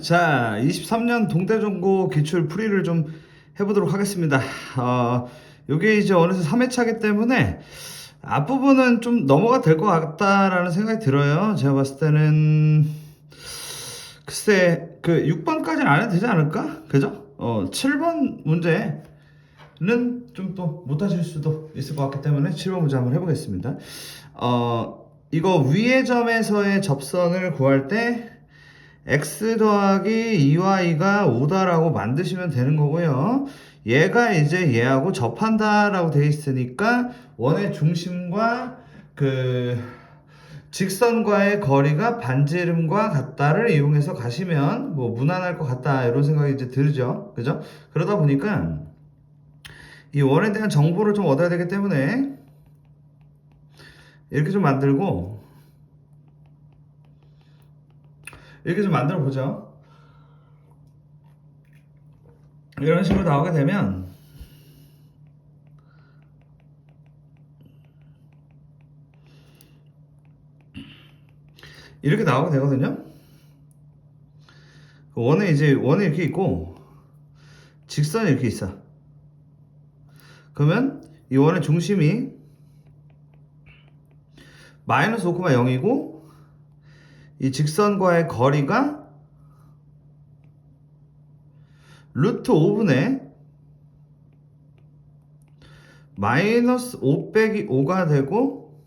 자, 23년 동대전고 기출 풀이를 좀 해보도록 하겠습니다. 요게 이제 어느새 3회차기 때문에 앞부분은 좀 넘어가 될 것 같다라는 생각이 들어요. 제가 봤을 때는 글쎄 그 6번까지는 안 해도 되지 않을까? 그죠? 7번 문제는 좀 또 못하실 수도 있을 것 같기 때문에 7번 문제 한번 해보겠습니다. 이거 위의 점에서의 접선을 구할 때 x 더하기 2y가 5다라고 만드시면 되는 거고요. 얘가 이제 얘하고 접한다라고 되어 있으니까 원의 중심과 그 직선과의 거리가 반지름과 같다를 이용해서 가시면 뭐 무난할 것 같다 이런 생각이 이제 들죠. 그죠? 그러다 보니까 이 원에 대한 정보를 좀 얻어야 되기 때문에 이렇게 좀 만들고 이렇게 좀 만들어 보죠. 이런 식으로 나오게 되면 이렇게 나오게 되거든요. 원에 이렇게 있고 직선이 이렇게 있어. 그러면 이 원의 중심이 마이너스 5,0이고 이 직선과의 거리가 루트 5분의 마이너스 5 빼기 5가 되고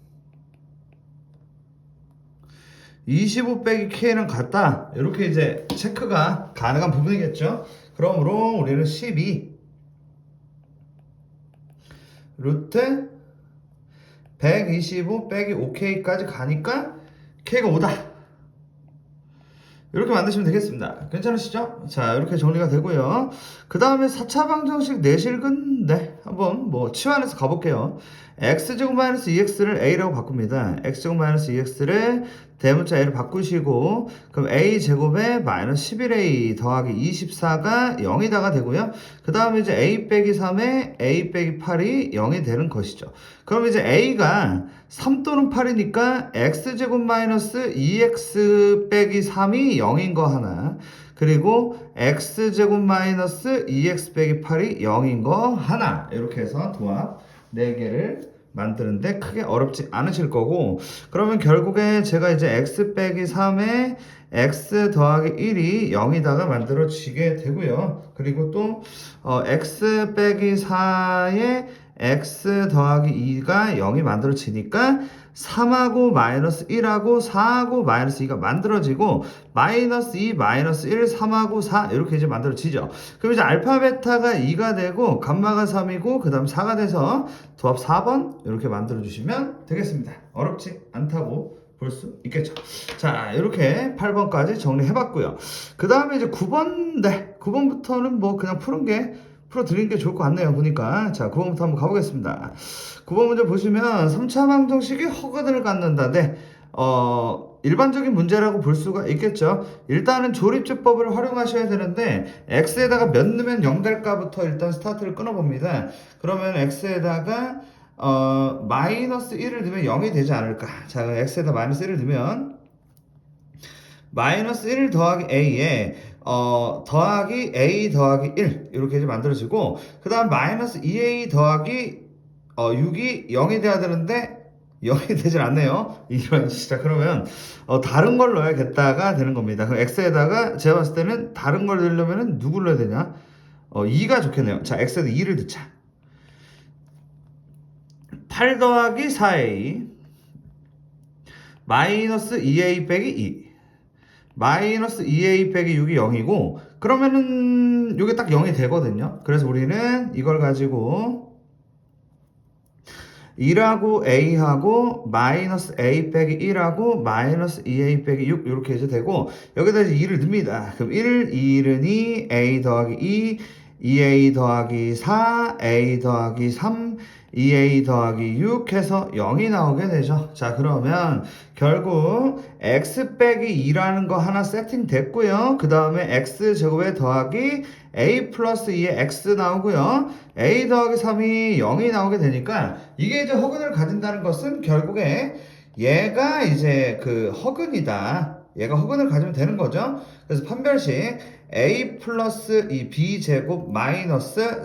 25 빼기 k랑 같다. 이렇게 이제 체크가 가능한 부분이겠죠. 그러므로 우리는 12 루트 125 빼기 5k까지 가니까 k가 5다. 이렇게 만드시면 되겠습니다. 괜찮으시죠? 자, 이렇게 정리가 되고요. 그 다음에 4차 방정식 내실근, 네, 한번 뭐 치환해서 가볼게요. x제곱 마이너스 2x를 a라고 바꿉니다. x제곱 마이너스 2x를 대문자 a를 바꾸시고, 그럼 a제곱에 마이너스 11a 더하기 24가 0이다가 되고요. 그 다음에 이제 a 빼기 3에 a 빼기 8이 0이 되는 것이죠. 그럼 이제 a가 3 또는 8이니까 x제곱 마이너스 2x 빼기 3이 0인 거 하나, 그리고 x제곱 마이너스 2x 빼기 8이 0인 거 하나, 이렇게 해서 도합 4개를 만드는데 크게 어렵지 않으실 거고, 그러면 결국에 제가 이제 x 빼기 3에 x 더하기 1이 0이다가 만들어지게 되고요. 그리고 또 x 빼기 4에 x 더하기 2가 0이 만들어지니까 3하고 마이너스 1하고 4하고 마이너스 2가 만들어지고 마이너스 2, 마이너스 1, 3하고 4 이렇게 이제 만들어지죠. 그럼 이제 알파 베타가 2가 되고 감마가 3이고 그 다음 4가 돼서 도합 4번 이렇게 만들어 주시면 되겠습니다. 어렵지 않다고 볼 수 있겠죠. 자, 이렇게 8번까지 정리해 봤고요. 그 다음에 이제 9번, 네, 9번부터는 뭐 그냥 풀어드리는 게 좋을 것 같네요. 보니까. 자, 9번부터 한번 가보겠습니다. 9번 문제 보시면 3차 방정식이 허가를 갖는다. 네. 일반적인 문제라고 볼 수가 있겠죠. 일단은 조립제법을 활용하셔야 되는데 x에다가 몇 넣으면 0 될까부터 일단 스타트를 끊어봅니다. 그러면 x에다가 마이너스 1을 넣으면 0이 되지 않을까. 자, x에다 마이너스 1을 넣으면 마이너스 1 더하기 a에 더하기 a 더하기 1 이렇게 이제 만들어지고, 그 다음 마이너스 2a 더하기 6이 0이 돼야 되는데 0이 되질 않네요. 이런 진짜. 그러면 다른 걸 넣어야겠다가 되는 겁니다. 그럼 x에다가 제가 봤을 때는 다른 걸 넣으려면 누굴 넣어야 되냐? 2가 좋겠네요. 자, x에다 2를 넣자. 8 더하기 4a 마이너스 2a 빼기 2 마이너스 2a 빼기 6이 0이고, 그러면은 이게 딱 0이 되거든요. 그래서 우리는 이걸 가지고 1하고 a하고 마이너스 a 빼기 1하고 마이너스 2a 빼기 6 이렇게 이제 되고, 여기다 이제 2를 넣습니다. 그럼 1, 2는 2, a 더하기 2, 2a 더하기 4, a 더하기 3, 2a 더하기 6 해서 0이 나오게 되죠. 자, 그러면 결국 x 빼기 2라는 거 하나 세팅 됐고요. 그 다음에 x제곱에 더하기 a 플러스 2에 x 나오고요. a 더하기 3이 0이 나오게 되니까 이게 이제 허근을 가진다는 것은 결국에 얘가 이제 그 허근이다. 얘가 흑은을 가지면 되는 거죠. 그래서 판별식 a 플러스 이 b제곱 마이너스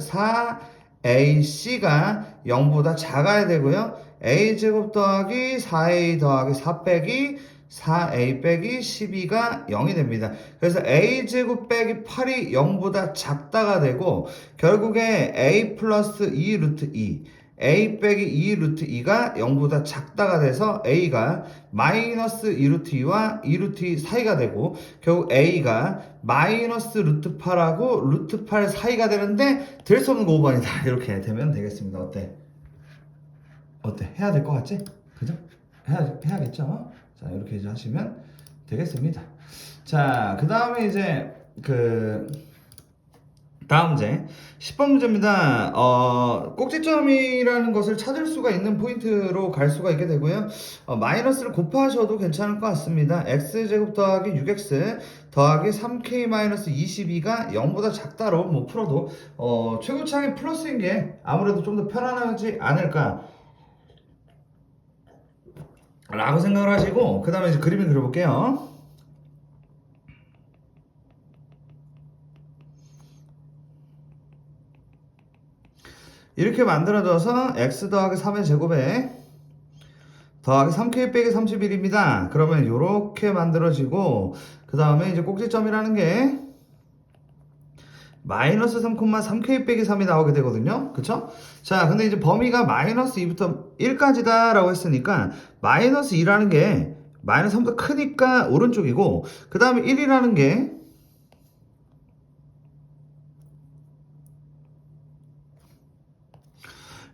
4ac가 0보다 작아야 되고요. a제곱 더하기 4a 더하기 4 빼기 4a 빼기 12가 0이 됩니다. 그래서 a제곱 빼기 8이 0보다 작다가 되고 결국에 a 플러스 2 루트 2 a 빼기 2 루트 2가 0보다 작다가 돼서 a가 마이너스 2 루트 2와 2 루트 2 사이가 되고 결국 a가 마이너스 루트 8하고 루트 8 사이가 되는데 될 수 없는 거 5번이다. 이렇게 되면 되겠습니다. 어때? 해야 될 것 같지? 그죠? 해야겠죠? 자, 이렇게 이제 하시면 되겠습니다. 자, 그 다음에 이제 다음 문제 10번 문제입니다. 꼭지점이라는 것을 찾을 수가 있는 포인트로 갈 수가 있게 되고요. 마이너스를 곱하셔도 괜찮을 것 같습니다. x제곱 더하기 6x 더하기 3k-22가 0보다 작다로 뭐 풀어도 최고차항이 플러스인 게 아무래도 좀 더 편안하지 않을까 라고 생각을 하시고 그 다음에 이제 그림을 그려볼게요. 이렇게 만들어져서 x 더하기 3의 제곱에 더하기 3k 빼기 31입니다. 그러면 이렇게 만들어지고 그 다음에 이제 꼭지점이라는 게 마이너스 3,3k 빼기 3이 나오게 되거든요. 그쵸? 자, 근데 이제 범위가 마이너스 2부터 1까지다 라고 했으니까 마이너스 2라는 게 마이너스 3보다 크니까 오른쪽이고 그 다음에 1이라는 게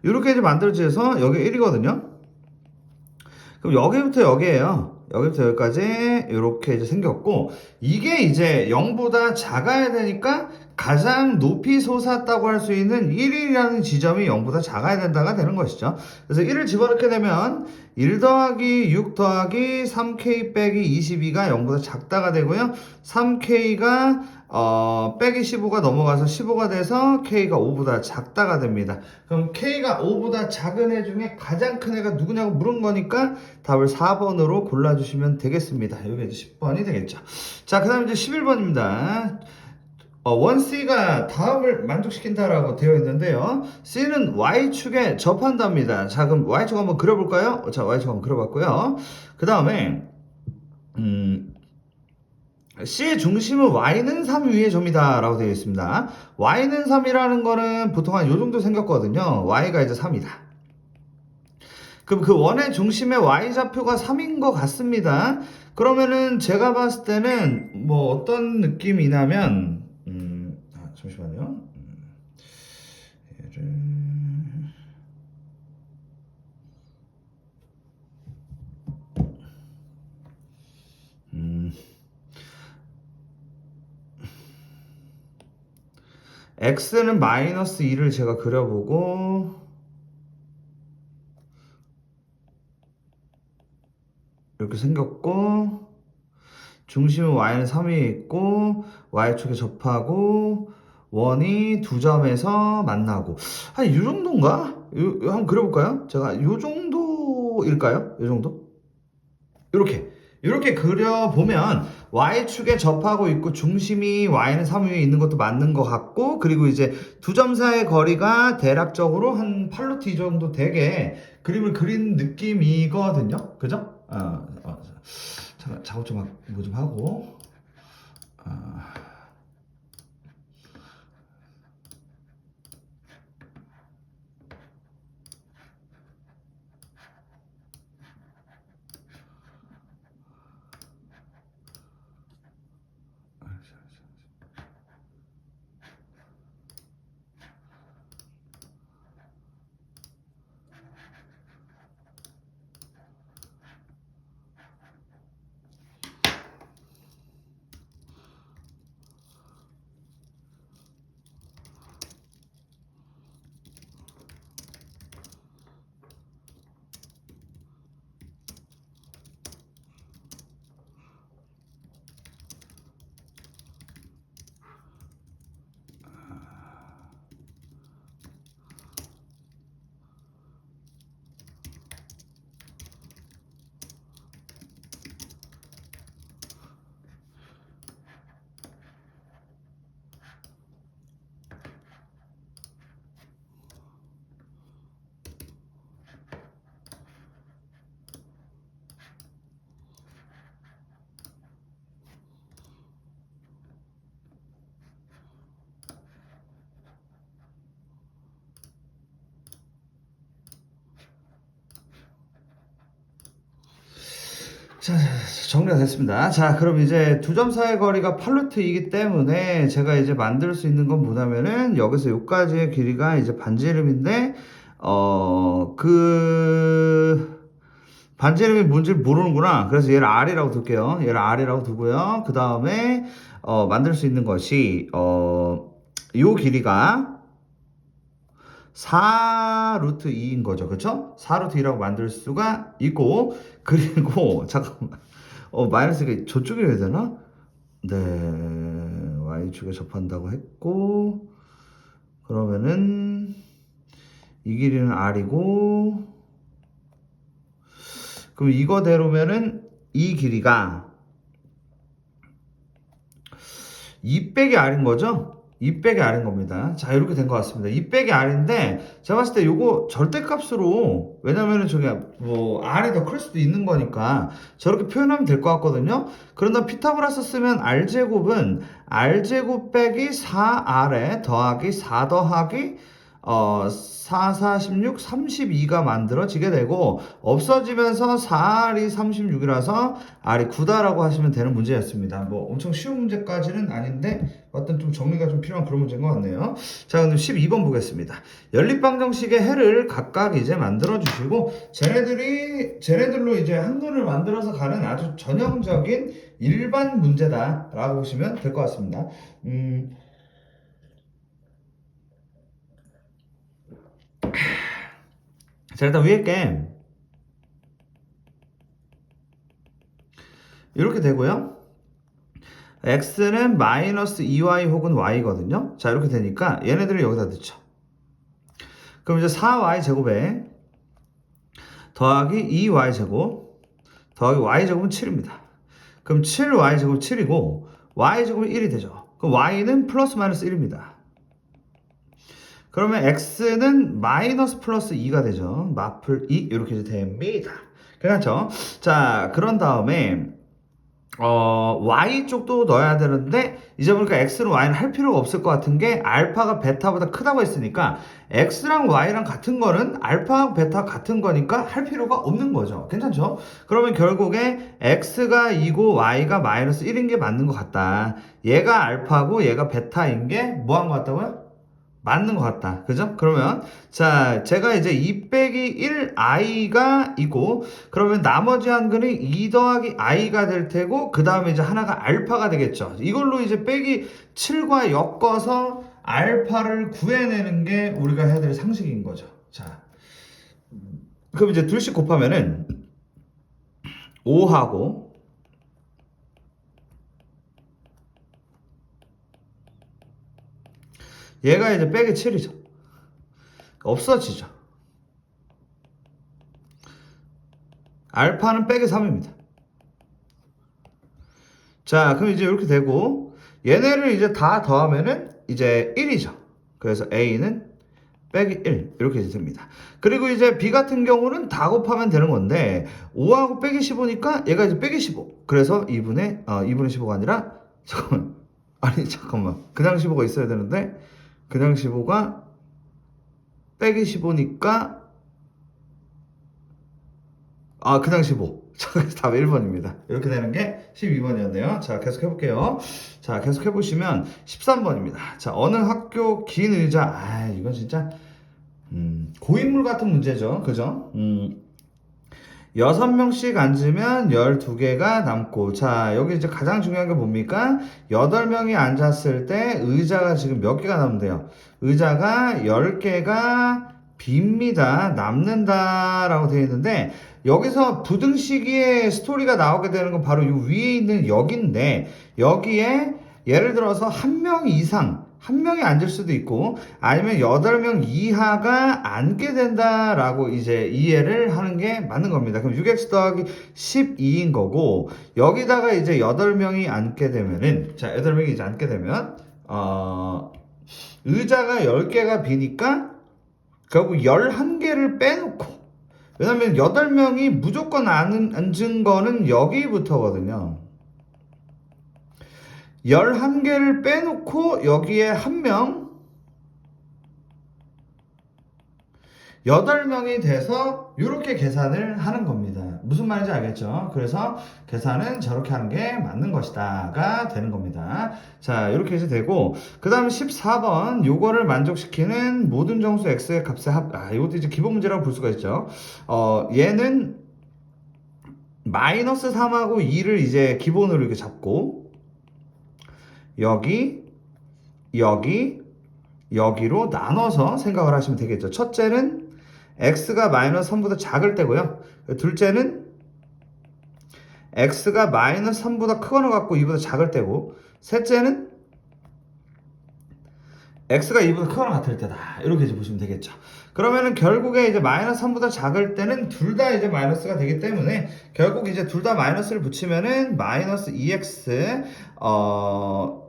이렇게 이제 만들어져서 여기 1이거든요. 그럼 여기부터 여기에요. 여기부터 여기까지 이렇게 이제 생겼고 이게 이제 0보다 작아야 되니까 가장 높이 솟았다고 할 수 있는 1이라는 지점이 0보다 작아야 된다가 되는 것이죠. 그래서 1을 집어넣게 되면 1 더하기 6 더하기 3k 빼기 22가 0보다 작다가 되고요. 3k가 빼기 15가 넘어가서 15가 돼서 k가 5보다 작다가 됩니다. 그럼 k가 5보다 작은 애 중에 가장 큰 애가 누구냐고 물은 거니까 답을 4번으로 골라주시면 되겠습니다. 이게 이제 10번이 되겠죠. 자, 그 다음에 이제 11번입니다. 원 C가 다음을 만족시킨다라고 되어 있는데요. C는 Y축에 접한답니다. 자, 그럼 Y축 한번 그려볼까요? 자, Y축 한번 그려봤고요. 그 다음에 C의 중심은 Y는 3 위의 점이다 라고 되어 있습니다. Y는 3이라는 거는 보통 한 요 정도 생겼거든요. Y가 이제 3이다. 그럼 그 원의 중심의 Y좌표가 3인 것 같습니다. 그러면은 제가 봤을 때는 뭐 어떤 느낌이냐면 잠시만요. 얘를 x는 마이너스 2를 제가 그려보고 이렇게 생겼고 중심은 y는 3위에 있고 y축에 접하고 원이 두 점에서 만나고 한 이 정도인가? 한번 그려볼까요? 제가 요 정도일까요? 요 정도? 이렇게 그려보면 y축에 접하고 있고 중심이 y는 3 위에 있는 것도 맞는 것 같고 그리고 이제 두 점 사이의 거리가 대략적으로 한 8루트 정도 되게 그림을 그린 느낌이거든요. 그죠? 잠깐 작업 좀 뭐 좀 하고 정리가 됐습니다. 자, 그럼 이제 두 점 사이의 거리가 8루트이기 때문에 제가 이제 만들 수 있는 건 뭐냐면은 여기서 여기까지의 길이가 이제 반지름인데 반지름이 뭔지 모르는구나. 그래서 얘를 R이라고 둘게요. 얘를 R이라고 두고요. 그 다음에 만들 수 있는 것이 요 길이가 4루트 2인 거죠. 그쵸? 4루트 2라고 만들 수가 있고, 그리고, 잠깐만. 마이너스가 저쪽에 해야 되나? 네, Y축에 접한다고 했고, 그러면은, 이 길이는 R이고, 그럼 이거대로면은, 이 길이가 2 빼기 R인 거죠? 2 빼기 R인 겁니다. 자, 이렇게 된 것 같습니다. 2 빼기 R인데, 제가 봤을 때 요거 절대값으로, 왜냐면은 저기, R이 더 클 수도 있는 거니까, 저렇게 표현하면 될 것 같거든요? 그런다 피타고라스 쓰면 R제곱은 R제곱 빼기 4R에 더하기 4 더하기 4, 4, 16, 32가 만들어지게 되고 없어지면서 4R이 36이라서 R이 9다라고 하시면 되는 문제였습니다. 뭐 엄청 쉬운 문제까지는 아닌데 어떤 좀 정리가 좀 필요한 그런 문제인 것 같네요. 자, 그럼 12번 보겠습니다. 연립방정식의 해를 각각 이제 만들어 주시고 쟤네들로 이제 한글을 만들어서 가는 아주 전형적인 일반 문제다라고 보시면 될 것 같습니다. 자, 일단 위에 게 이렇게 되고요. x는 마이너스 2y 혹은 y거든요. 자, 이렇게 되니까 얘네들을 여기다 넣죠. 그럼 이제 4y 제곱에 더하기 2y 제곱 더하기 y 제곱은 7입니다. 그럼 7y 제곱 7이고 y 제곱은 1이 되죠. 그럼 y는 플러스 마이너스 1입니다. 그러면 x는 마이너스 플러스 2가 되죠. 마플 2 이렇게 됩니다. 그렇죠? 자, 그런 다음에 y 쪽도 넣어야 되는데 이제 보니까 x는 y는 할 필요가 없을 것 같은 게 알파가 베타보다 크다고 했으니까 x랑 y랑 같은 거는 알파하고 베타 같은 거니까 할 필요가 없는 거죠. 괜찮죠? 그러면 결국에 x가 2고 y가 마이너스 1인 게 맞는 것 같다. 얘가 알파고 얘가 베타인 게 뭐 한 것 같다고요? 맞는 것 같다. 그죠? 그러면, 자, 제가 이제 2 빼기 1 i가 있고, 그러면 나머지 한근이 2 더하기 i가 될 테고, 그 다음에 이제 하나가 알파가 되겠죠. 이걸로 이제 빼기 7과 엮어서 알파를 구해내는 게 우리가 해야 될 상식인 거죠. 자, 그럼 이제 둘씩 곱하면은 5하고, 얘가 이제 빼기 7이죠. 없어지죠. 알파는 빼기 3입니다. 자, 그럼 이제 이렇게 되고 얘네를 이제 다 더하면은 이제 1이죠. 그래서 A는 빼기 1 이렇게 됩니다. 그리고 이제 B 같은 경우는 다 곱하면 되는 건데 5하고 빼기 15니까 얘가 이제 빼기 15. 그래서 2분의 15가 아니라 잠깐만. 그냥 15가 있어야 되는데 그냥 15가 빼기 15니까 그냥 15. 그래서 답 1번입니다. 이렇게 되는 게 12번이었네요. 자, 계속 해볼게요. 자, 계속 해보시면 13번입니다. 자, 어느 학교 긴 의자. 이건 진짜, 고인물 같은 문제죠. 그죠? 6명씩 앉으면 12개가 남고. 자, 여기 이제 가장 중요한 게 뭡니까? 8명이 앉았을 때 의자가 지금 몇 개가 남는데요? 의자가 10개가 빕니다. 남는다라고 되어 있는데, 여기서 부등식의 스토리가 나오게 되는 건 바로 이 위에 있는 여기인데, 여기에 예를 들어서 한 명이 앉을 수도 있고, 아니면 8명 이하가 앉게 된다라고 이제 이해를 하는 게 맞는 겁니다. 그럼 6x 더하기 12인 거고, 여기다가 이제 8명이 앉게 되면은, 자, 8명이 이제 앉게 되면, 의자가 10개가 비니까, 결국 11개를 빼놓고, 왜냐면 8명이 무조건 앉은 거는 여기부터거든요. 11개를 빼놓고 여기에 1명 8명이 돼서 이렇게 계산을 하는 겁니다. 무슨 말인지 알겠죠? 그래서 계산은 저렇게 하는 게 맞는 것이다가 되는 겁니다. 자, 이렇게 이제 되고, 그 다음에 14번, 요거를 만족시키는 모든 정수 x의 값의 합, 이것도 이제 기본 문제라고 볼 수가 있죠. 얘는 마이너스 3하고 2를 이제 기본으로 이렇게 잡고, 여기, 여기로 나눠서 생각을 하시면 되겠죠. 첫째는 x가 마이너스 3보다 작을 때고요. 둘째는 x가 마이너스 3보다 크거나 같고 2보다 작을 때고, 셋째는 x가 2보다 크거나 같을 때다. 이렇게 이제 보시면 되겠죠. 그러면은 결국에 이제 마이너스 3보다 작을 때는 둘 다 이제 마이너스가 되기 때문에 결국 이제 둘 다 마이너스를 붙이면은 마이너스 2x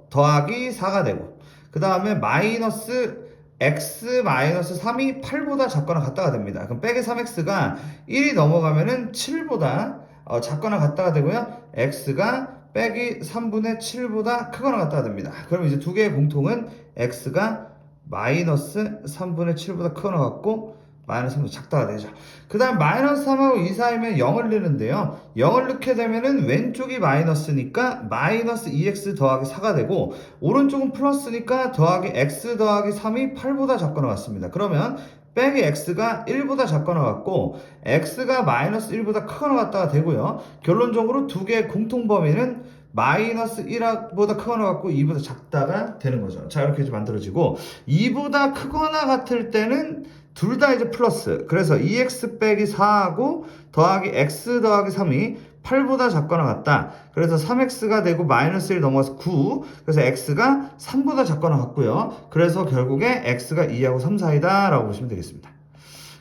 더하기 4가 되고, 그 다음에 마이너스 x 마이너스 3이 8보다 작거나 같다가 됩니다. 그럼 빼기 3x가 1이 넘어가면은 7보다 작거나 같다가 되고요. x가 빼기 3분의 7보다 크거나 같다가 됩니다. 그럼 이제 두 개의 공통은 x가 마이너스 3분의 7보다 크거나 같고 마이너스 3보다 작다가 되죠. 그 다음 마이너스 3하고 2 사이면 0을 넣는데요. 0을 넣게 되면은 왼쪽이 마이너스니까 마이너스 2x 더하기 4가 되고, 오른쪽은 플러스니까 더하기 x 더하기 3이 8보다 작거나 같습니다. 그러면 빼기 x가 1보다 작거나 같고 x가 마이너스 1보다 크거나 같다가 되고요. 결론적으로 두 개의 공통 범위는 마이너스 1보다 크거나 같고 2보다 작다가 되는 거죠. 자, 이렇게 이제 만들어지고, 2보다 크거나 같을 때는 둘 다 이제 플러스. 그래서 2x 빼기 4하고 더하기 x 더하기 3이 8보다 작거나 같다. 그래서 3x가 되고 마이너스 1 넘어가서 9. 그래서 x가 3보다 작거나 같고요. 그래서 결국에 x가 2하고 3 사이다 라고 보시면 되겠습니다.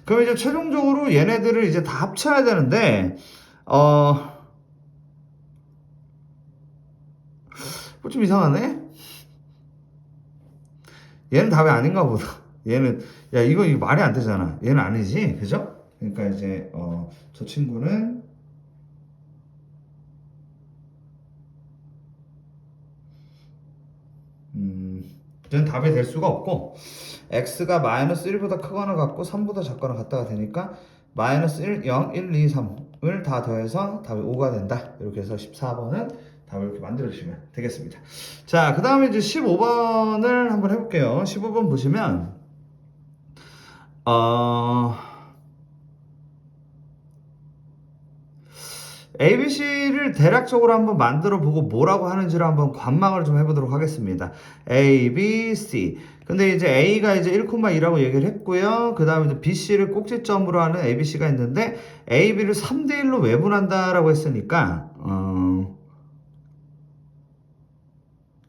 그럼 이제 최종적으로 얘네들을 이제 다 합쳐야 되는데 좀 이상하네? 얘는 답이 아닌가 보다. 얘는, 야, 이거 말이 안 되잖아. 얘는 아니지. 그죠? 그러니까 이제, 저 친구는, 얘는 답이 될 수가 없고, x가 마이너스 1보다 크거나 같고 3보다 작거나 같다가 되니까, 마이너스 1, 0, 1, 2, 3을 다 더해서 답이 5가 된다. 이렇게 해서 14번은 답을 이렇게 만들어주시면 되겠습니다. 자, 그 다음에 이제 15번을 한번 해볼게요. 15번 보시면, ABC를 대략적으로 한번 만들어 보고 뭐라고 하는지를 한번 관망을 좀 해보도록 하겠습니다. A, B, C. 근데 이제 A가 이제 1,2라고 얘기를 했고요. 그 다음에 이제 BC를 꼭지점으로 하는 ABC가 있는데, A, B를 3대1로 외분한다라고 했으니까,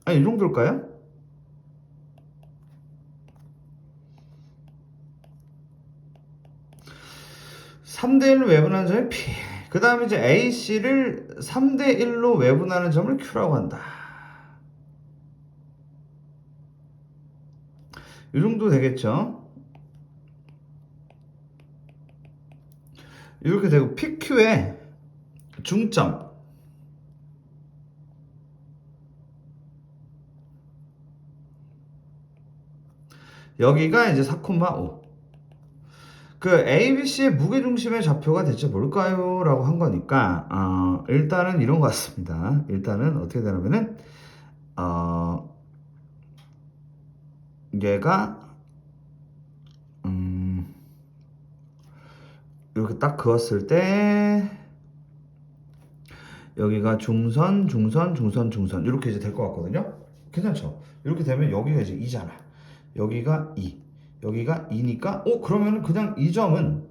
이 정도일까요? (3대1로) 외분하는 점이 P. 그 다음에 이제 AC를 3대1로 외분하는 점을 Q라고 한다. 이 정도 되겠죠? 이렇게 되고, PQ의 중점. 여기가 이제 4,5. 그 ABC의 무게중심의 좌표가 대체 뭘까요? 라고 한 거니까, 일단은 이런 것 같습니다. 일단은 어떻게 되냐면은, 얘가, 이렇게 딱 그었을 때, 여기가 중선, 중선, 중선, 중선. 이렇게 이제 될 것 같거든요? 괜찮죠? 이렇게 되면 여기가 이제 2잖아. 여기가 2. 여기가 2니까, 그러면은 그냥 이 점은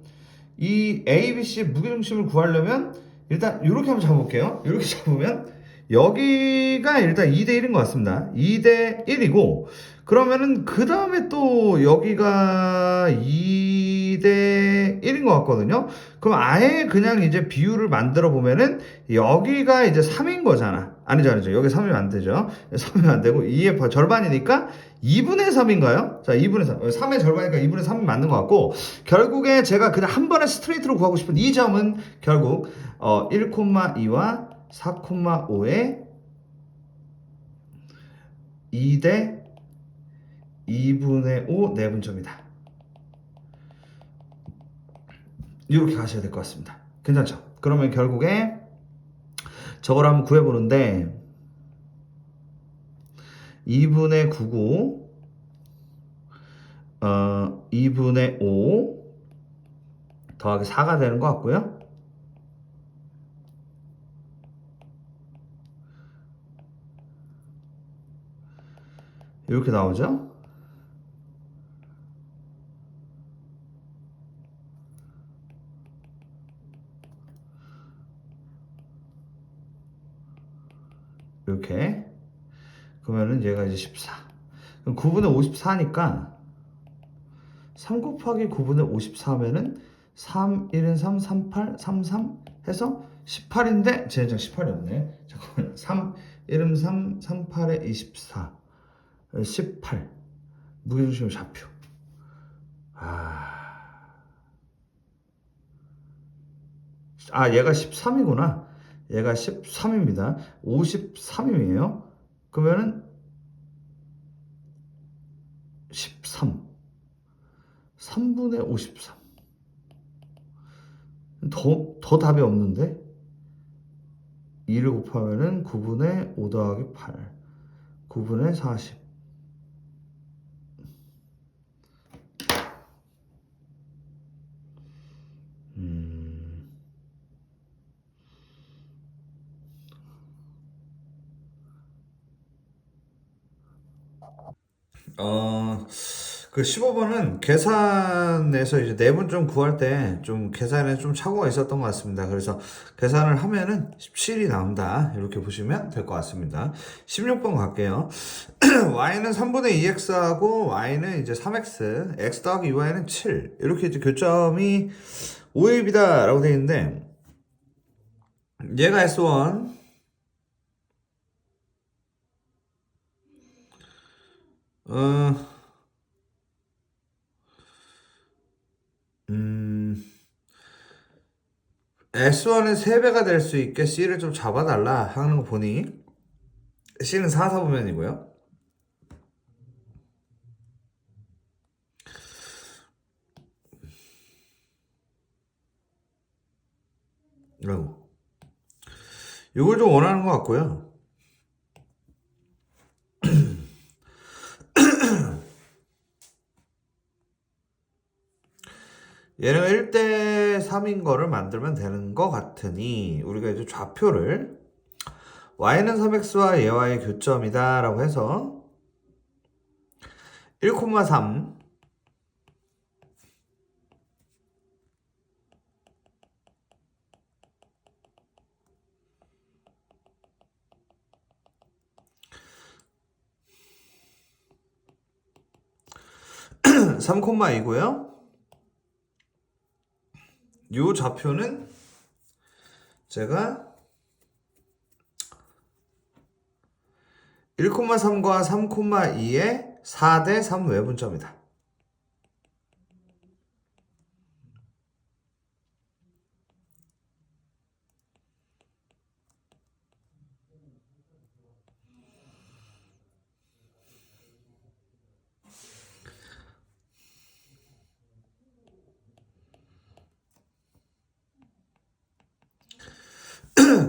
이 ABC의 무게중심을 구하려면 일단 이렇게 한번 잡아볼게요. 이렇게 잡으면 여기가 일단 2대1인 것 같습니다. 2대1이고, 그러면은 그 다음에 또 여기가 2대1인 것 같거든요. 그럼 아예 그냥 이제 비율을 만들어 보면은 여기가 이제 3인 거잖아. 아니죠. 여기 3이면 안 되죠. 3이면 안 되고 2의 절반이니까 2분의 3인가요? 자, 2분의 3. 3의 절반이니까 2분의 3이 맞는 것 같고, 결국에 제가 그냥 한 번에 스트레이트로 구하고 싶은 이 점은 결국 1,2와 4,5의 2대 2분의 5 내분점이다. 이렇게 가셔야 될 것 같습니다. 괜찮죠? 그러면 결국에 저걸 한번 구해보는데 2분의 9고 2분의 5 더하기 4가 되는 것 같고요. 이렇게 나오죠. 이렇게. 그러면은 얘가 이제 14. 그럼 9분의 54니까 3 곱하기 9분의 54면은 3, 1은 3, 38, 33 해서 18인데 제 18이었네. 잠깐만. 3, 1은 3, 38에 24. 18. 무게중심 좌표. 얘가 13이구나. 얘가 13입니다. 53이에요. 그러면은 13. 3분의 53. 더 답이 없는데? 2를 곱하면은 9분의 5 더하기 8. 9분의 40. 그 15번은 계산에서 이제 내분 좀 구할 때 좀 계산에 좀 착오가 있었던 것 같습니다. 그래서 계산을 하면은 17이 나온다. 이렇게 보시면 될 것 같습니다. 16번 갈게요. y는 3분의 2x하고 y는 이제 3x, x 더하기 2y는 7. 이렇게 이제 교점이 5입이다 라고 되어 있는데 얘가 S1, S1은 3배가 될 수 있게 C를 좀 잡아달라 하는 거 보니 C는 4, 4분면이고요. 라고. 이걸 좀 원하는 것 같고요. 얘네가 1대 3인 거를 만들면 되는 것 같으니 우리가 이제 좌표를 y는 3x와 얘와의 교점이다 라고 해서 1,3 3,2고요. 요 좌표는 제가 1,3과 3,2의 4대 3 외분점이다.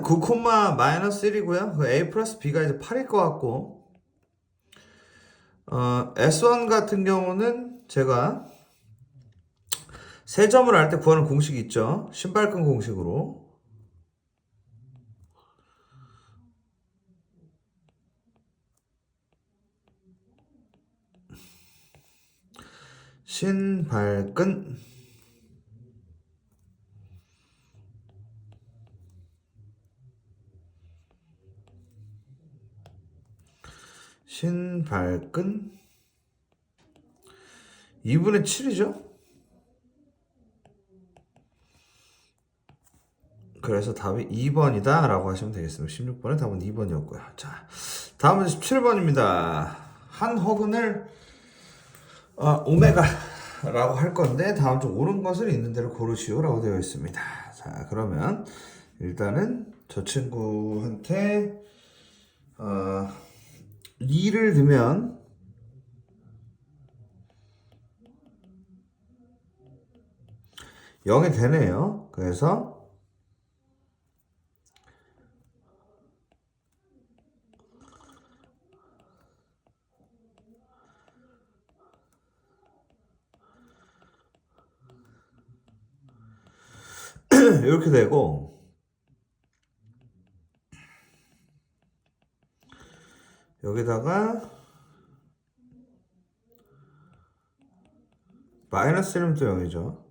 그 콤마 마이너스 1이고요. 그 A 플러스 B가 이제 8일 것 같고, S1 같은 경우는 제가 세 점을 할 때 구하는 공식이 있죠. 신발끈 공식으로. 신발끈 신발끈 2분의 7이죠. 그래서 답이 2번이다 라고 하시면 되겠습니다. 16번의 답은 2번이었고요. 자, 다음은 17번입니다. 한 허근을 오메가라고 할 건데 다음 중 옳은 것을 있는 대로 고르시오 라고 되어 있습니다. 자, 그러면 일단은 저 친구한테 2를 넣으면 0이 되네요. 그래서 이렇게 되고 여기다가 마이너스 1이면 또 0이죠.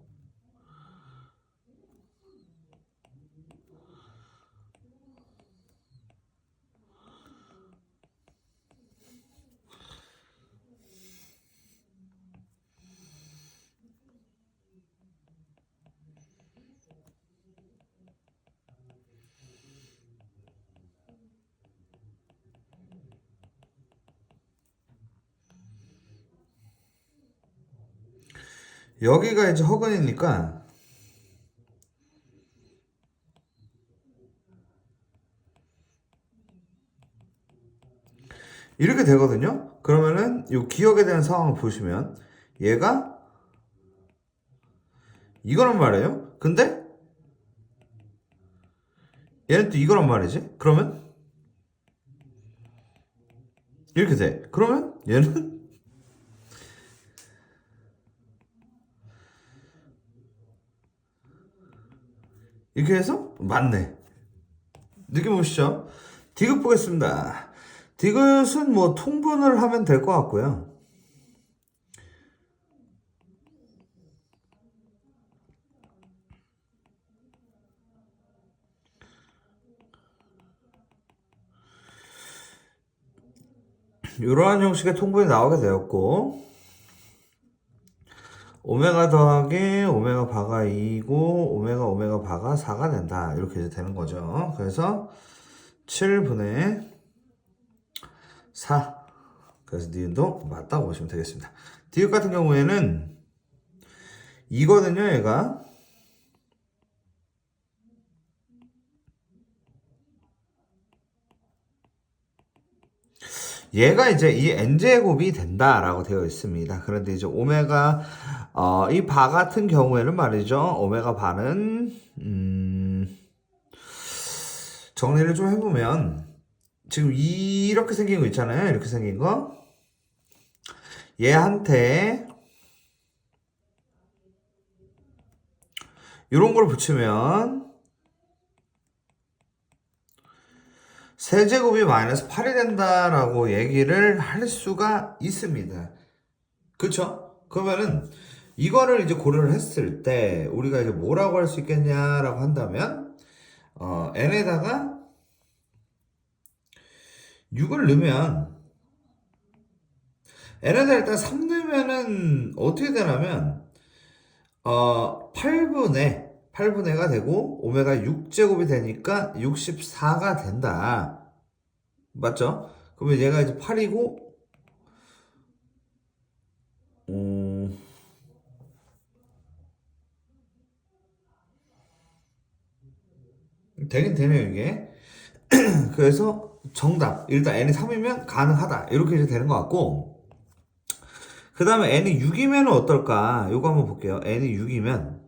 여기가 이제 허근이니까 이렇게 되거든요. 그러면은 이 기억에 대한 상황을 보시면 얘가 이거란 말이에요. 근데 얘는 또 이거란 말이지. 그러면 이렇게 돼. 그러면 얘는 이렇게 해서 맞네. 느낌 오시죠? 디귿 보겠습니다. 디귿은 뭐 통분을 하면 될 것 같고요. 이러한 형식의 통분이 나오게 되었고 오메가 더하기 오메가 바가 2이고 오메가 바가 4가 된다. 이렇게 이제 되는 거죠. 그래서 7분의 4. 그래서 니은도 맞다고 보시면 되겠습니다. 디귿 같은 경우에는 이거든요, 얘가. 얘가 이제 이 n제곱이 된다라고 되어 있습니다. 그런데 이제 오메가 이 바 같은 경우에는 말이죠. 오메가 바는 정리를 좀 해보면 지금 이렇게 생긴 거 있잖아요. 이렇게 생긴 거. 얘한테 이런 걸 붙이면 세제곱이 마이너스 8이 된다라고 얘기를 할 수가 있습니다. 그쵸? 그러면은 이거를 이제 고려를 했을 때 우리가 이제 뭐라고 할 수 있겠냐라고 한다면 n에다가 6을 넣으면 n에다 일단 3 넣으면은 어떻게 되냐면 8분의가 되고 오메가 6제곱이 되니까 64가 된다. 맞죠? 그러면 얘가 이제 8이고 되긴 되네요 이게. 그래서 정답 일단 n이 3이면 가능하다 이렇게 이제 되는 것 같고 그 다음에 n이 6이면 어떨까 요거 한번 볼게요. n이 6이면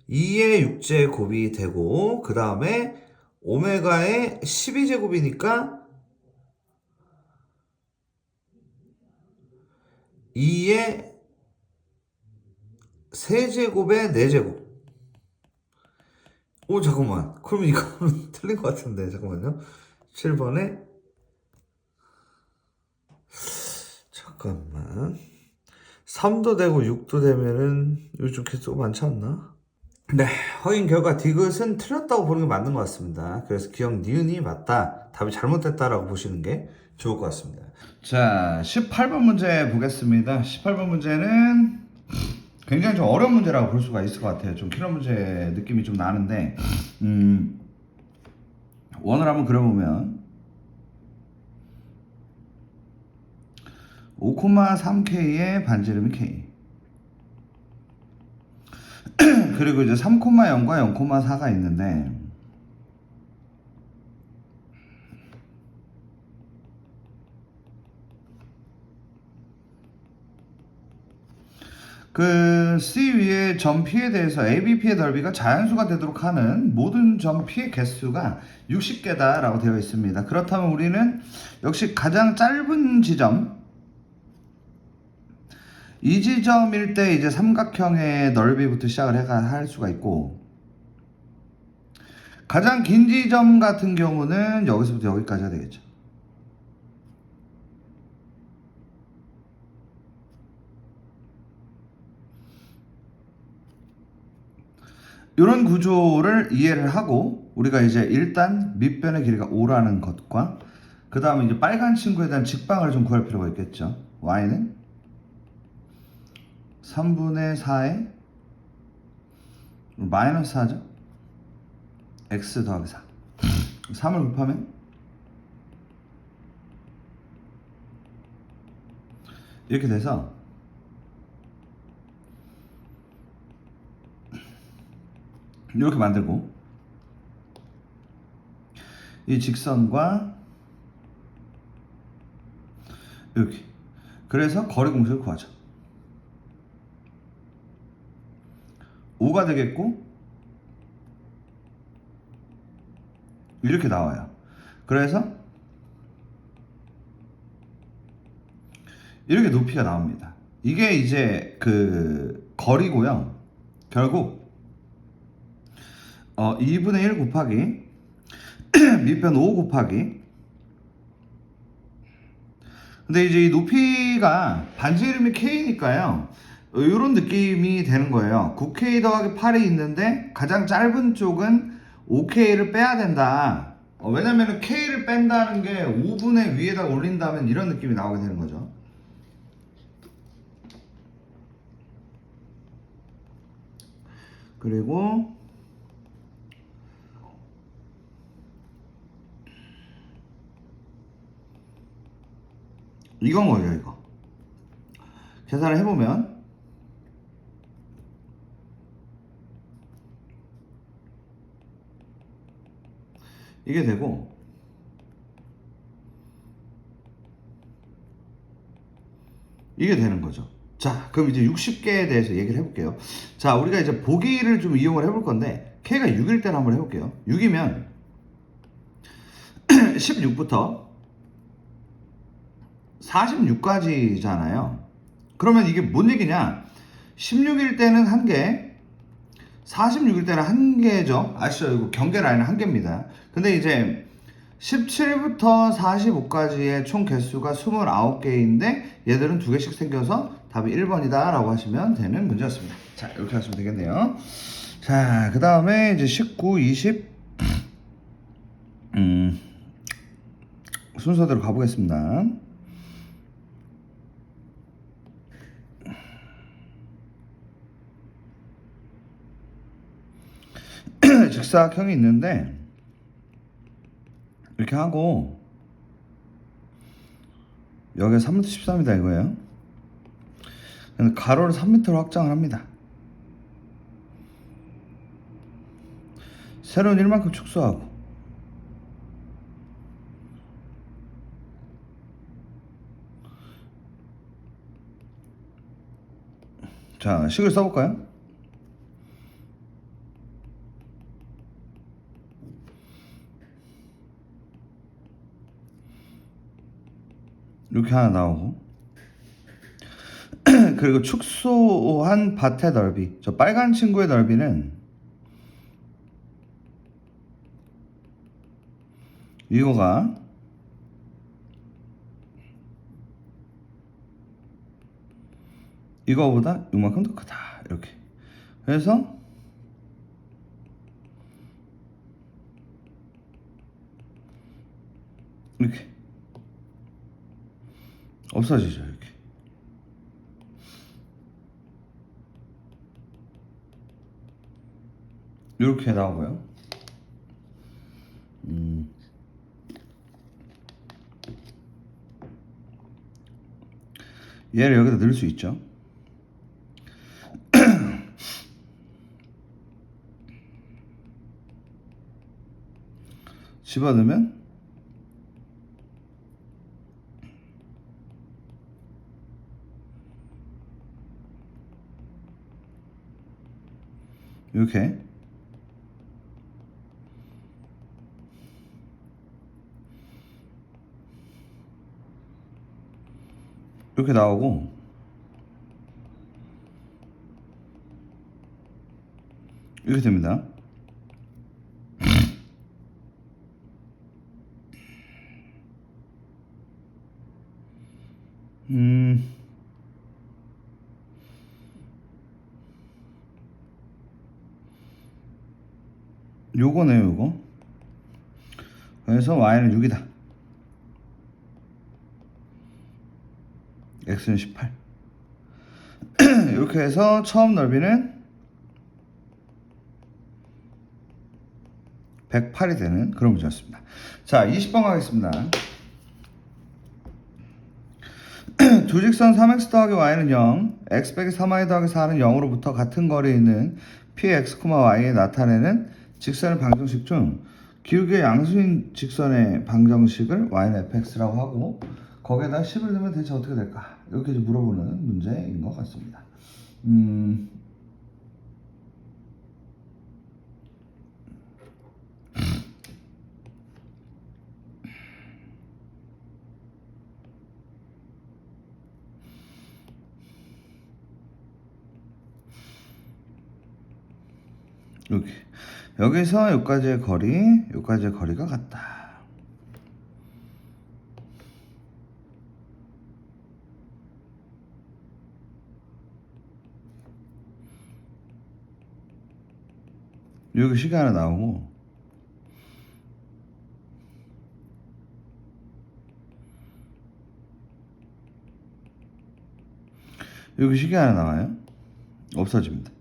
2의 6제곱이 되고 그 다음에 오메가의 12제곱이니까 2의 세제곱의 4제곱. 오 잠깐만 그러면 이거는 틀린 것 같은데 잠깐만요. 7번에 잠깐만 3도 되고 6도 되면은 요즘 개수가 많지 않나? 네, 확인 결과 디귿은 틀렸다고 보는 게 맞는 것 같습니다. 그래서 기억 니은이 맞다. 답이 잘못됐다라고 보시는 게 좋을 것 같습니다. 자, 18번 문제 보겠습니다. 18번 문제는 굉장히 좀 어려운 문제라고 볼 수가 있을 것 같아요. 좀 키러 문제 느낌이 좀 나는데, 원을 한번 그려보면 5,3k의 반지름이 k. 그리고 이제 3,0과 0,4가 있는데 그 C 위의 점 P에 대해서 ABP의 넓이가 자연수가 되도록 하는 모든 점 P의 개수가 60개다 라고 되어 있습니다. 그렇다면 우리는 역시 가장 짧은 지점 이 지점일 때 이제 삼각형의 넓이부터 시작을 할 수가 있고, 가장 긴 지점 같은 경우는 여기서부터 여기까지가 되겠죠. 이런 구조를 이해를 하고 우리가 이제 일단 밑변의 길이가 5라는 것과 그 다음에 이제 빨간 친구에 대한 직방을 좀 구할 필요가 있겠죠. y는 3분의 4에 마이너스 4죠. x 더하기 4. 3을 곱하면 이렇게 돼서 이렇게 만들고, 이 직선과 이렇게, 그래서 거리 공식을 구하죠. 5가 되겠고 이렇게 나와요. 그래서 이렇게 높이가 나옵니다. 이게 이제 그 거리고요. 결국 2분의 1 곱하기 밑변 5 곱하기, 근데 이제 이 높이가 반지 이름이 K니까요. 이런 느낌이 되는 거예요. 9K 더하기 8이 있는데 가장 짧은 쪽은 5K를 빼야 된다. 왜냐면 K를 뺀다는 게 5분의 위에다 올린다면 이런 느낌이 나오게 되는 거죠. 그리고 이건 뭐예요, 이거? 계산을 해보면 이게 되고, 이게 되는 거죠. 자, 그럼 이제 60개에 대해서 얘기를 해볼게요. 자, 우리가 이제 보기를 좀 이용을 해볼 건데, K가 6일 때를 한번 해볼게요. 6이면 16부터 46까지잖아요. 그러면 이게 뭔 얘기냐? 16일 때는 1개, 46일 때는 1개죠. 아시죠? 이거 경계 라인은 1개입니다. 근데 이제 17부터 45까지의 총 개수가 29개인데 얘들은 2개씩 생겨서 답이 1번이다 라고 하시면 되는 문제였습니다. 자, 이렇게 하시면 되겠네요. 자, 그 다음에 이제 19, 20 순서대로 가보겠습니다. 직사각형이 있는데 이렇게 하고 여기가 3m 13이다 이거예요. 가로를 3m로 확장을 합니다. 세로는 1만큼 축소하고, 자, 식을 써볼까요? 이렇게 하나 나오고 그리고 축소한 밭의 넓이, 저 빨간 친구의 넓이는 이거가 이거보다 이만큼 더 크다. 이렇게. 그래서 이렇게 없어지죠. 이렇게. 이렇게 나오고요. 얘를 여기다 넣을 수 있죠. 집어넣으면 이렇게 이렇게 나오고, 이렇게 됩니다. 요거네요, 요거. 그래서 y는 6이다. x는 18. 이렇게 해서 처음 넓이는 108이 되는 그런 문제였습니다. 자, 20번 가겠습니다. 두 직선 3x 더하기 y는 0, x 빼기 3y 더하기 4는 0으로부터 같은 거리에 있는 px, y에 나타내는 직선의 방정식 중 기울기의 양수인 직선의 방정식을 y는 fx라고 하고 거기에다 10을 넣으면 대체 어떻게 될까? 이렇게 물어보는 문제인 것 같습니다. 여기 여기서 여기까지의 거리가 같다. 여기 식이 하나 나오고 여기 식이 하나 나와요. 없어집니다.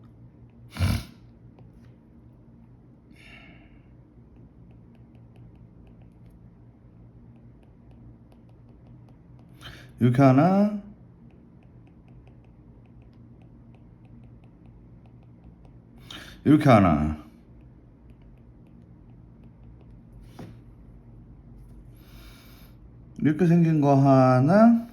이렇게 하나, 이렇게 하나, 이렇게 생긴 거 하나,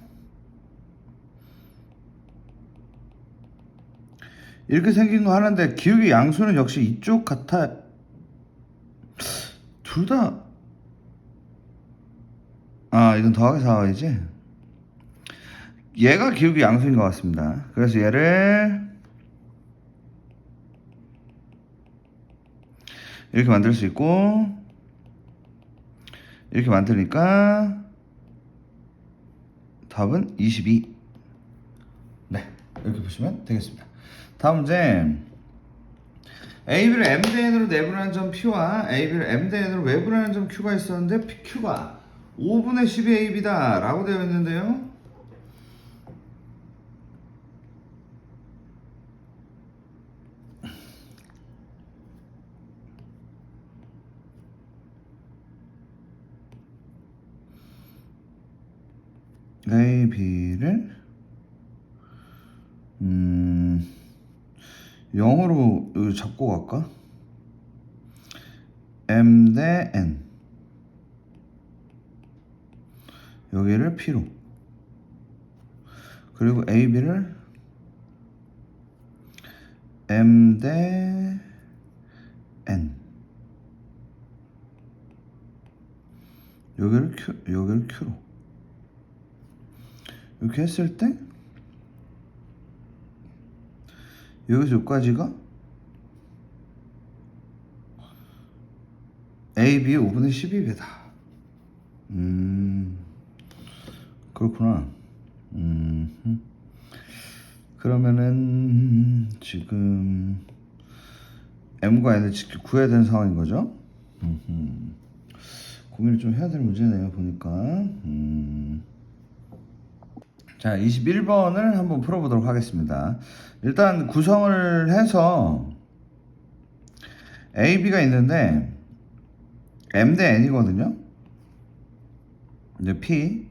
이렇게 생긴 거 하나인데 기울기 양수는 역시 이쪽 같아. 둘 다, 이건 더하기 4y지. 얘가 기울기 양수인 것 같습니다. 그래서 얘를 이렇게 만들 수 있고 이렇게 만드니까 답은 22. 네, 이렇게 보시면 되겠습니다. 다음 문제. AB를 M대N으로 내분하는 점 P와 AB를 M대N으로 외분하는 점 Q가 있었는데 PQ가 5분의 12 AB다 라고 되어 있는데요. AB를 0으로 잡고 갈까? M 대 N 여기를 P로 그리고 AB를 M 대 N 여기를 Q로 이렇게 했을 때 여기서 여기까지가 AB의 5분의 12배다. 그렇구나. 그러면은 지금 M과 N을 구해야 되는 상황인 거죠? 고민을 좀 해야 될 문제네요, 보니까. 자, 21번을 한번 풀어보도록 하겠습니다. 일단 구성을 해서 AB가 있는데 M 대 N이거든요. 이제 P.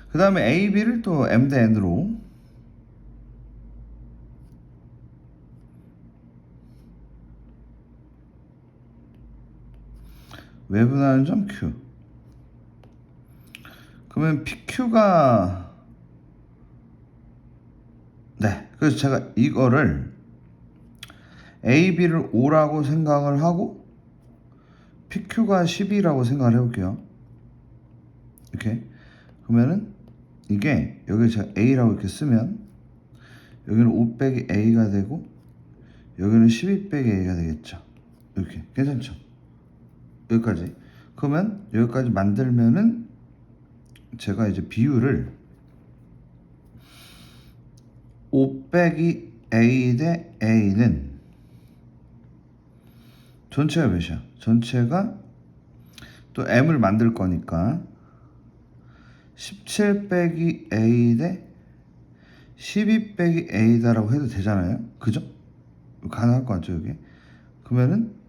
그 다음에 AB를 또 M 대 N으로 외분하는 점 Q. 그러면 PQ가 네, 그래서 제가 이거를 AB를 5라고 생각을 하고 PQ가 10이라고 생각을 해볼게요. 이렇게 그러면은 이게 여기 제가 A라고 이렇게 쓰면 여기는 5 빼기 A가 되고 여기는 12 빼기 a가 되겠죠. 이렇게 괜찮죠? 여기까지. 그러면 여기까지 만들면은 제가 이제 비율을 5 빼기 a 대 a는 전체가 몇이야? 전체가 또 m을 만들 거니까 17 빼기 a 대 12 빼기 a다라고 해도 되잖아요. 그죠? 가능할 것 같죠, 이게? 그러면은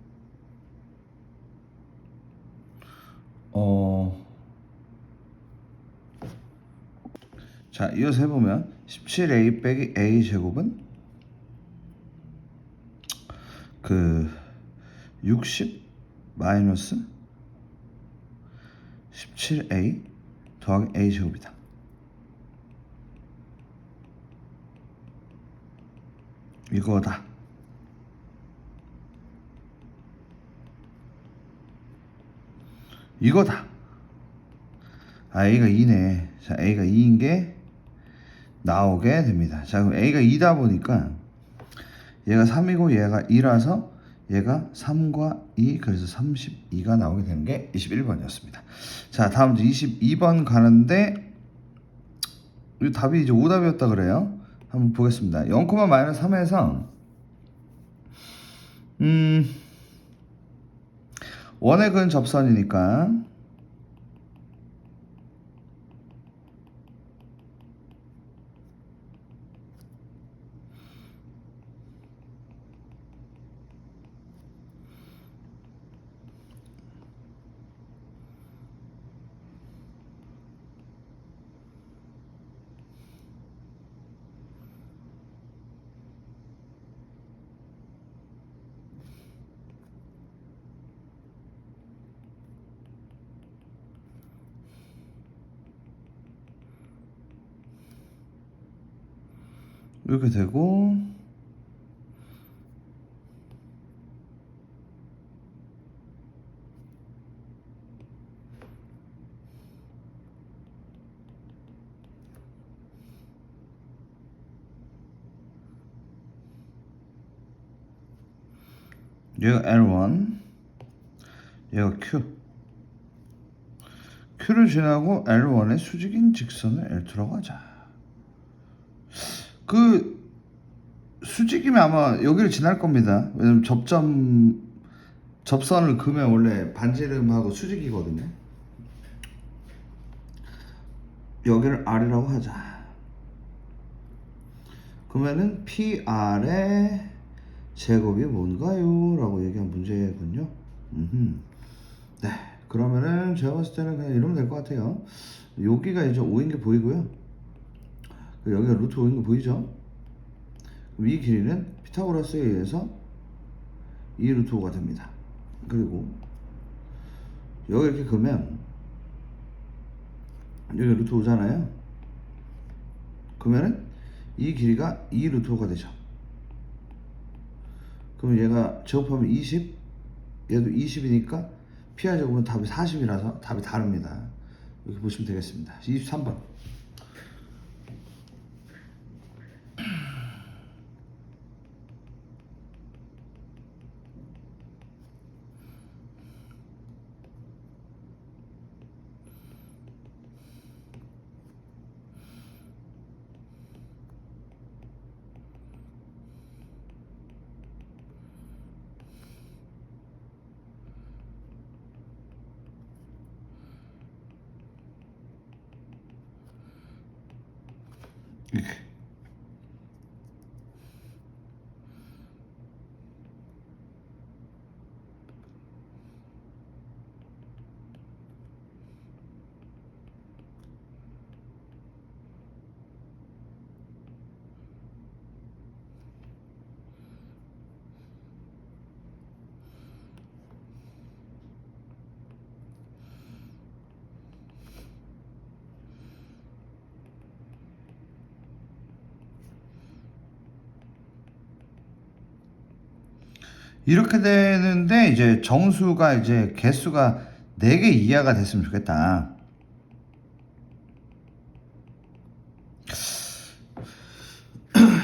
자, 이어서 해보면 17a 빼기 a 제곱은 60 마이너스 17a 더하기 a 제곱이다. 이거다. 이거다. 아, a가 2네. 자, a가 2인 게 나오게 됩니다. 자, 그럼 a가 2다 보니까 얘가 3이고 얘가 2라서 얘가 3과 2, 그래서 32가 나오게 되는 게 21번이었습니다. 자, 다음 이제 22번 가는데 이 답이 이제 오답이었다 그래요. 한번 보겠습니다. 0,-3에서 원액은 접선이니까 이렇게 되고 얘가 L1, 얘가 Q. Q를 지나고 L1의 수직인 직선을 L2라고 하자. 그 수직이면 아마 여기를 지날 겁니다. 왜냐면 접선을 그으면 원래 반지름하고 수직이거든요. 여기를 R이라고 하자. 그러면은 PR의 제곱이 뭔가요? 라고 얘기한 문제군요. 네, 그러면은 제가 봤을 때는 그냥 이러면 될 것 같아요. 여기가 이제 5인 게 보이고요. 여기가 루트 5인 게 보이죠? 그럼 이 길이는 피타고라스에 의해서 2 루트 5가 됩니다. 그리고 여기 이렇게 그으면 여기 루트 5잖아요. 그러면은 이 길이가 2 루트 5가 되죠. 그럼 얘가 제곱하면 20, 얘도 20이니까 PR 제곱은 답이 40이라서 답이 다릅니다. 이렇게 보시면 되겠습니다. 23번. 이렇게. 이렇게 되는데 이제 정수가 이제 개수가 4개 이하가 됐으면 좋겠다.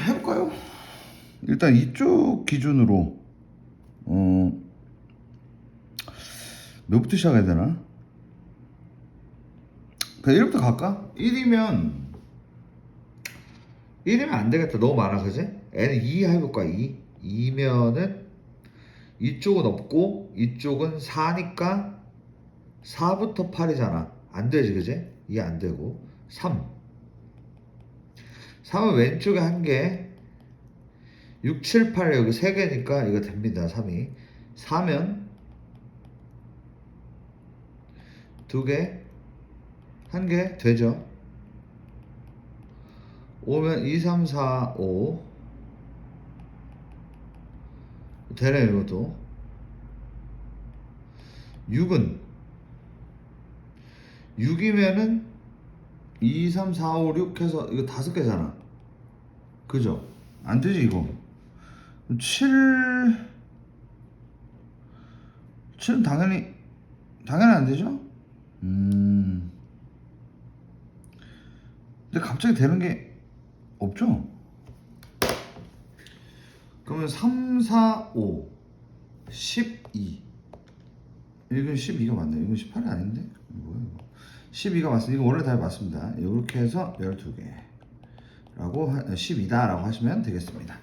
해볼까요? 일단 이쪽 기준으로 몇부터 시작해야 되나? 그냥 1부터 갈까? 1이면 안 되겠다. 너무 많아, 그지? N은 2 해볼까? 2면은 이쪽은 없고 이쪽은 4니까 4부터 8이잖아. 안 되지, 그지? 2 안 되고 3은 왼쪽에 한 개, 6, 7, 8 여기 3개니까 이거 됩니다. 3이 4면 2개, 1개 되죠. 5면 2, 3, 4, 5 되네. 이것도 6이면은 2, 3, 4, 5, 6 해서 이거 5개잖아. 그죠? 안 되지 이거. 7은 당연히 안 되죠? 근데 갑자기 되는 게 없죠? 그러면 3, 4, 5, 12. 이건 12가 맞네. 이건 18이 아닌데? 뭐야 이거? 12가 맞습니다. 이거 원래 답이 맞습니다. 이렇게 해서 12개 라고 12다 라고 하시면 되겠습니다.